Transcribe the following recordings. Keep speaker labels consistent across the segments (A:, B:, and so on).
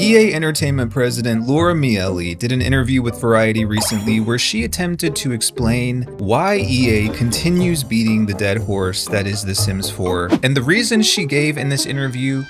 A: EA Entertainment president Laura Miele did an interview with Variety recently where she attempted to explain why EA continues beating the dead horse that is The Sims 4. And the reasons she gave in this interview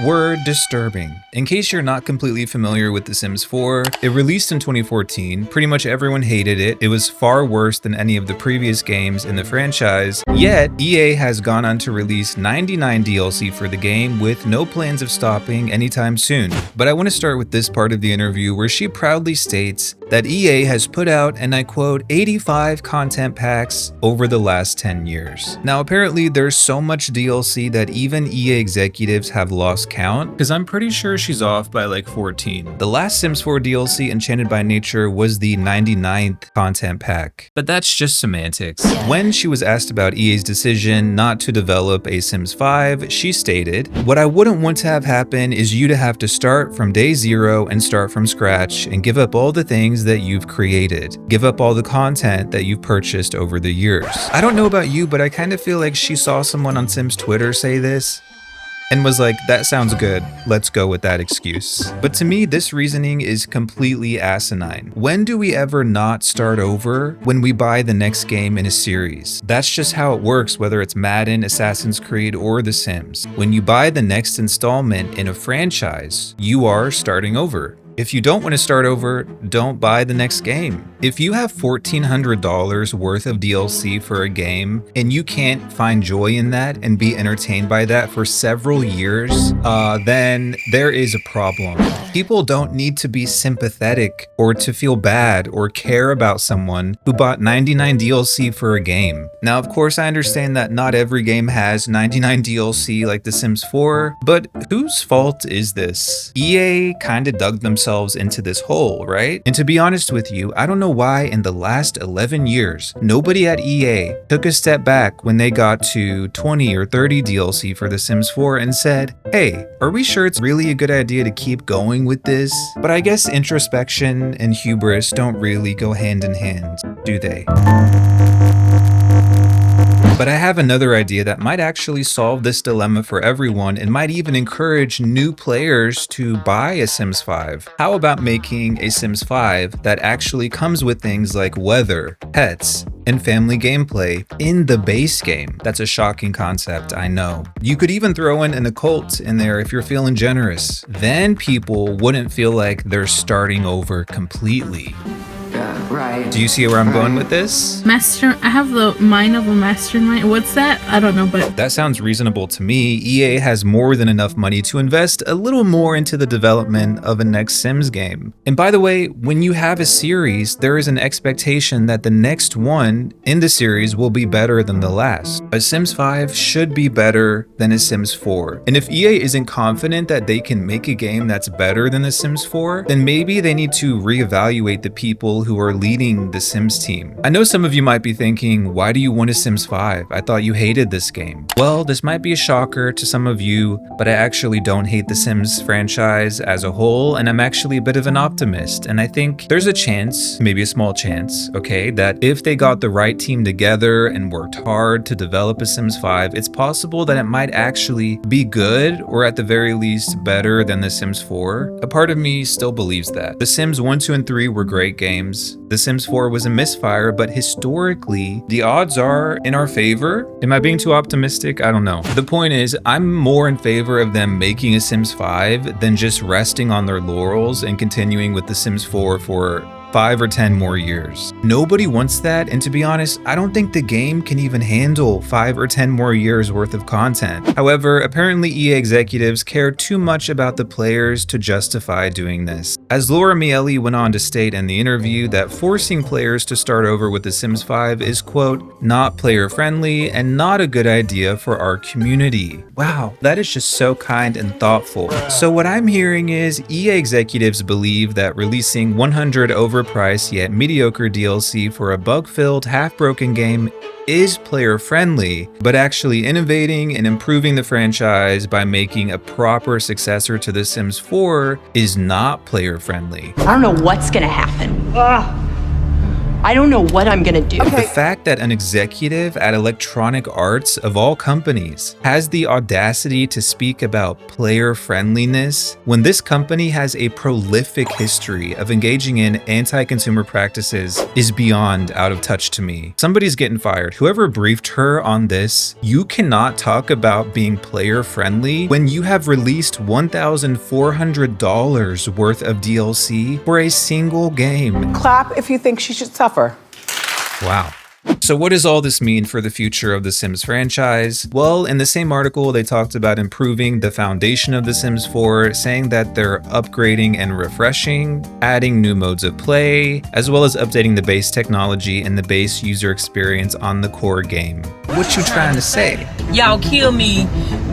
A: were disturbing. In case you're not completely familiar with The Sims 4, it released in 2014. Pretty much everyone hated it. It was far worse than any of the previous games in the franchise. Yet, EA has gone on to release 99 DLC for the game with no plans of stopping anytime soon. But I want to start with this part of the interview where she proudly states that EA has put out, and I quote, 85 content packs over the last 10 years. Now, apparently there's so much DLC that even EA executives have lost count, because I'm pretty sure she's off by like 14. The last Sims 4 DLC, Enchanted by Nature, was the 99th content pack, but that's just semantics. When she was asked about EA's decision not to develop a Sims 5, she stated, "What I wouldn't want to have happen is you to have to start from day zero and start from scratch and give up all the things that you've created, give up all the content that you've purchased over the years." I don't know about you, but I kind of feel like she saw someone on Sims Twitter say this and was like, that sounds good, let's go with that excuse. But to me, this reasoning is completely asinine. When do we ever not start over when we buy the next game in a series? That's just how it works, whether it's Madden, Assassin's Creed, or The Sims. When you buy the next installment in a franchise, you are starting over. If you don't want to start over, don't buy the next game. If you have $1,400 worth of DLC for a game and you can't find joy in that and be entertained by that for several years, then there is a problem. People don't need to be sympathetic or to feel bad or care about someone who bought 99 DLC for a game. Now, of course, I understand that not every game has 99 DLC like The Sims 4, but whose fault is this? EA kinda dug themselves into this hole, right? And to be honest with you, I don't know why in the last 11 years, nobody at EA took a step back when they got to 20 or 30 DLC for The Sims 4 and said, hey, are we sure it's really a good idea to keep going with this? But I guess introspection and hubris don't really go hand in hand, do they? But I have another idea that might actually solve this dilemma for everyone and might even encourage new players to buy a Sims 5. How about making a Sims 5 that actually comes with things like weather, pets, and family gameplay in the base game? That's a shocking concept, I know. You could even throw in an occult in there if you're feeling generous. Then people wouldn't feel like they're starting over completely.
B: Right.
A: Do you see where I'm going with this?
C: I have the mind of a mastermind. What's that? I don't know, but
A: that sounds reasonable to me. EA has more than enough money to invest a little more into the development of a next Sims game. And by the way, when you have a series, there is an expectation that the next one in the series will be better than the last. A Sims 5 should be better than a Sims 4. And if EA isn't confident that they can make a game that's better than the Sims 4, then maybe they need to reevaluate the people who are leading the Sims team. I know some of you might be thinking, why do you want a Sims 5? I thought you hated this game. Well, this might be a shocker to some of you, but I actually don't hate the Sims franchise as a whole, and I'm actually a bit of an optimist. And I think there's a chance, maybe a small chance, okay, that if they got the right team together and worked hard to develop a Sims 5, it's possible that it might actually be good, or at the very least better than the Sims 4. A part of me still believes that. The Sims 1, 2, and 3 were great games. The Sims 4 was a misfire, but historically, the odds are in our favor. Am I being too optimistic? I don't know. The point is, I'm more in favor of them making a Sims 5 than just resting on their laurels and continuing with The Sims 4 for 5 or 10 more years. Nobody wants that, and to be honest, I don't think the game can even handle 5 or 10 more years worth of content. However, apparently EA executives care too much about the players to justify doing this. As Laura Miele went on to state in the interview that forcing players to start over with The Sims 5 is, quote, not player friendly and not a good idea for our community. Wow, that is just so kind and thoughtful. So what I'm hearing is EA executives believe that releasing 100 overpriced yet mediocre DLC for a bug-filled, half-broken game is player-friendly, but actually innovating and improving the franchise by making a proper successor to The Sims 4 is not player-friendly.
B: I don't know what's gonna happen. I don't know what I'm gonna do.
A: The fact that an executive at Electronic Arts, of all companies, has the audacity to speak about player friendliness when this company has a prolific history of engaging in anti-consumer practices is beyond out of touch to me. Somebody's getting fired. Whoever briefed her on this, you cannot talk about being player friendly when you have released $1,400 worth of DLC for a single game.
D: Clap if you think she should suffer.
A: Wow. So what does all this mean for the future of the Sims franchise? Well, in the same article, they talked about improving the foundation of The Sims 4, saying that they're upgrading and refreshing, adding new modes of play, as well as updating the base technology and the base user experience on the core game. What you trying to say?
E: Y'all kill me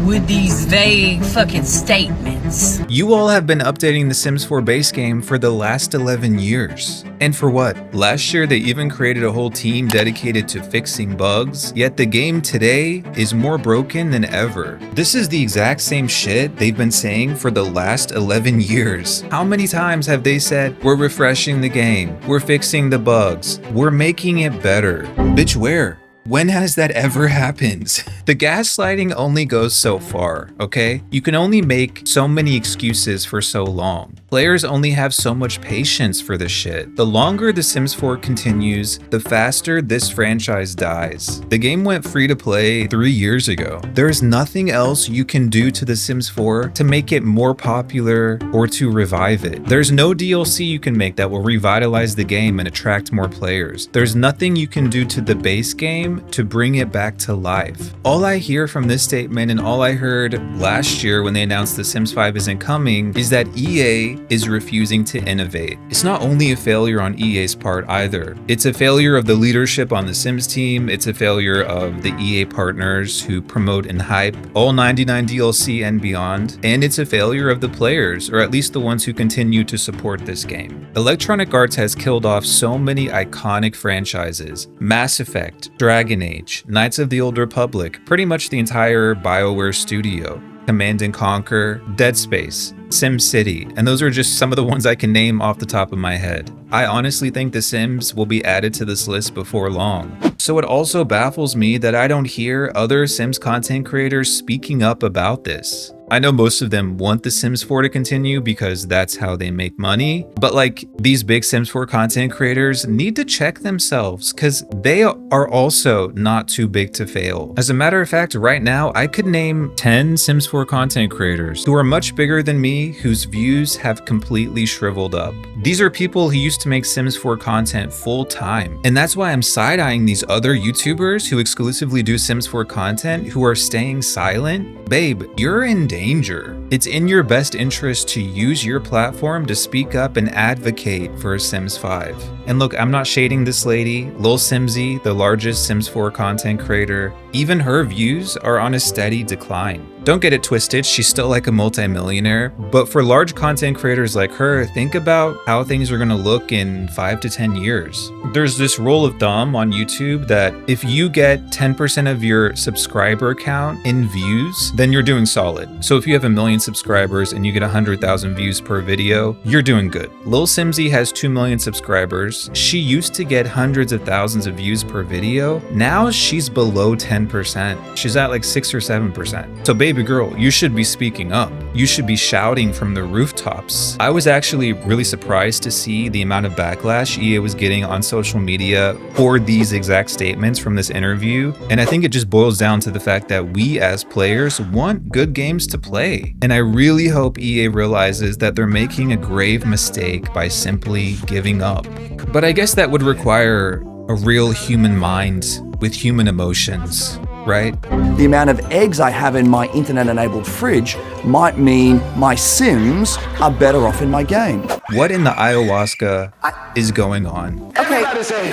E: with these vague fucking statements.
A: You all have been updating the Sims 4 base game for the last 11 years. And for what? Last year, they even created a whole team dedicated to fixing bugs, yet the game today is more broken than ever. This is the exact same shit they've been saying for the last 11 years. How many times have they said, we're refreshing the game, we're fixing the bugs, we're making it better? Bitch, where? When has that ever happened? The gaslighting only goes so far, okay? You can only make so many excuses for so long. Players only have so much patience for this shit. The longer The Sims 4 continues, the faster this franchise dies. The game went free to play 3 years ago. There is nothing else you can do to The Sims 4 to make it more popular or to revive it. There's no DLC you can make that will revitalize the game and attract more players. There's nothing you can do to the base game to bring it back to life. All I hear from this statement and all I heard last year when they announced The Sims 5 isn't coming is that EA is refusing to innovate. It's not only a failure on EA's part either. It's a failure of the leadership on the Sims team. It's a failure of the EA partners who promote and hype all 99 DLC and beyond. And it's a failure of the players, or at least the ones who continue to support this game. Electronic Arts has killed off so many iconic franchises. Mass Effect, Dragon Age, Knights of the Old Republic, pretty much the entire BioWare studio, Command & Conquer, Dead Space, SimCity, and those are just some of the ones I can name off the top of my head. I honestly think The Sims will be added to this list before long. So it also baffles me that I don't hear other Sims content creators speaking up about this. I know most of them want The Sims 4 to continue because that's how they make money, but like these big Sims 4 content creators need to check themselves because they are also not too big to fail. As a matter of fact, right now I could name 10 Sims 4 content creators who are much bigger than me, whose views have completely shriveled up. These are people who used to make Sims 4 content full time, and that's why I'm side-eyeing these other YouTubers who exclusively do Sims 4 content who are staying silent. Babe, you're in danger. It's in your best interest to use your platform to speak up and advocate for Sims 5. And look, I'm not shading this lady. Lil Simsy, the largest Sims 4 content creator, even her views are on a steady decline. Don't get it twisted, she's still like a multimillionaire, but for large content creators like her, think about how things are gonna look in 5 to 10 years. There's this rule of thumb on YouTube that if you get 10% of your subscriber count in views, then you're doing solid. So if you have 1 million subscribers and you get 100,000 views per video, you're doing good. Lil Simsy has 2 million subscribers. She used to get hundreds of thousands of views per video. Now she's below 10%. She's at like 6 or 7%. So baby girl, you should be speaking up. You should be shouting from the rooftops. I was actually really surprised to see the amount of backlash EA was getting on social media for these exact statements from this interview. And I think it just boils down to the fact that we as players want good games to play. And I really hope EA realizes that they're making a grave mistake by simply giving up. But I guess that would require a real human mind with human emotions, right?
F: The amount of eggs I have in my internet-enabled fridge might mean my Sims are better off in my game.
A: What in the ayahuasca is going on?
D: Okay.
G: Everybody say